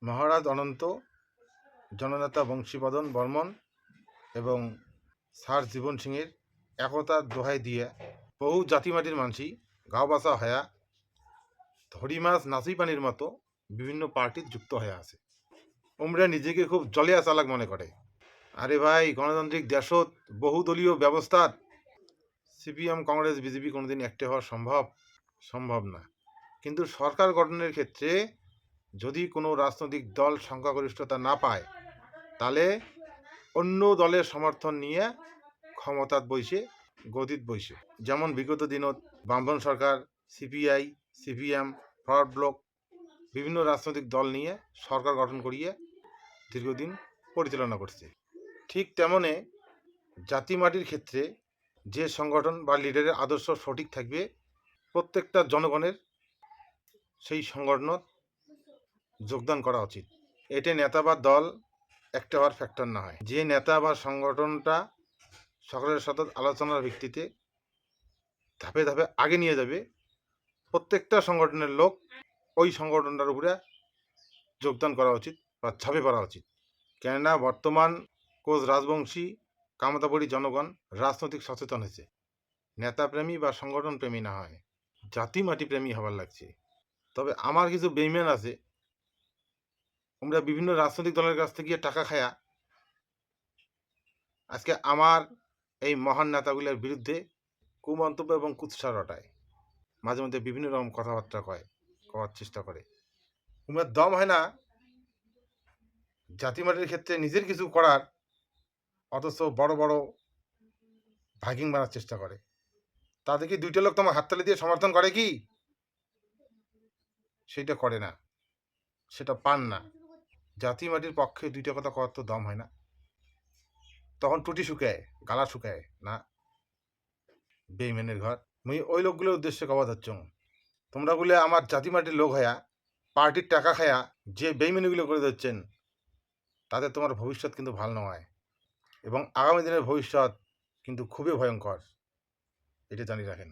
মহারাজ অনন্ত, জননেতা বংশীবদন বর্মন এবং স্যার জীবন সিংয়ের একতার দোহাই দিয়ে বহু জাতিমাটির মানসি গাঁও বাসা হয়া ধরি মাছ নাচি পানির মতো বিভিন্ন পার্টির যুক্ত হয়ে আছে। ওমরা নিজেকে খুব জলিয়া চালাক মনে করে। আরে ভাই, গণতান্ত্রিক দেশত বহুদলীয় ব্যবস্থার সিপিএম কংগ্রেস বিজেপি কোনোদিন একটি হওয়া সম্ভব না। কিন্তু সরকার গঠনের ক্ষেত্রে যদি কোনো রাজনৈতিক দল সংখ্যাগরিষ্ঠতা না পায়, তাহলে অন্য দলের সমর্থন নিয়ে ক্ষমতাত বইসে গদিত বইসে। যেমন বিগত দিনত বামপন সরকার সিপিআই সিপিএম ফরওয়ার্ড ব্লক বিভিন্ন রাজনৈতিক দল নিয়ে সরকার গঠন করিয়ে দীর্ঘদিন পরিচালনা করছে। ঠিক তেমনে জাতিমাটির ক্ষেত্রে যে সংগঠন বা লিডারের আদর্শ সঠিক থাকবে, প্রত্যেকটা জনগণের সেই সংগঠনত যোগদান করা উচিত। এতে নেতা বা দল একটা হওয়ার ফ্যাক্টর না হয়। যে নেতা বা সংগঠনটা সকলের সাথে আলোচনার ভিত্তিতে ধাপে ধাপে আগে নিয়ে যাবে, প্রত্যেকটা সংগঠনের লোক ওই সংগঠনটার উপরে যোগদান করা উচিত বা ঝাঁপে পড়া উচিত। কেননা বর্তমান কোচ রাজবংশী কামতাপুরী জনগণ রাজনৈতিক সচেতন হয়েছে, নেতাপ্রেমী বা সংগঠন প্রেমী না হয়, জাতি মাটি প্রেমী হবার লাগছে। তবে আমার কিছু বেইমান আছে, আমরা বিভিন্ন রাজনৈতিক দলের কাছ থেকে টাকা খায়া আজকে আমার এই মহান নেতাগুলোর বিরুদ্ধে কুমন্তব্য এবং কুৎসা রটায়, মাঝে মধ্যে বিভিন্ন রকম কথাবার্তা করার চেষ্টা করে। তোমার দম হয় না জাতিমাটির ক্ষেত্রে নিজের কিছু করার, অথচ বড় বড় ভাগিং মারার চেষ্টা করে। তাদের কি দুইটা লোক তোমার হাততালি দিয়ে সমর্থন করে কি? সেটা করে না, সেটা পান না। জাতি মাটির পক্ষে দুইটা কথা কওয়ার তো দম হয় না, তখন টুটি শুকায়, গালা শুকায় না। বেইমানের ঘর। মুই ওই লোকগুলোর উদ্দেশ্যে কবা যাচ্ছ, তোমরা বলে আমার জাতি মাটির লোক হয়া পার্টির টাকা খায়া যে বেইমানিগুলো করে দিচ্ছেন, তাতে তোমার ভবিষ্যৎ কিন্তু ভালো নয়, এবং আগামী দিনের ভবিষ্যৎ কিন্তু খুবই ভয়ঙ্কর, এটা জানি রাখেন।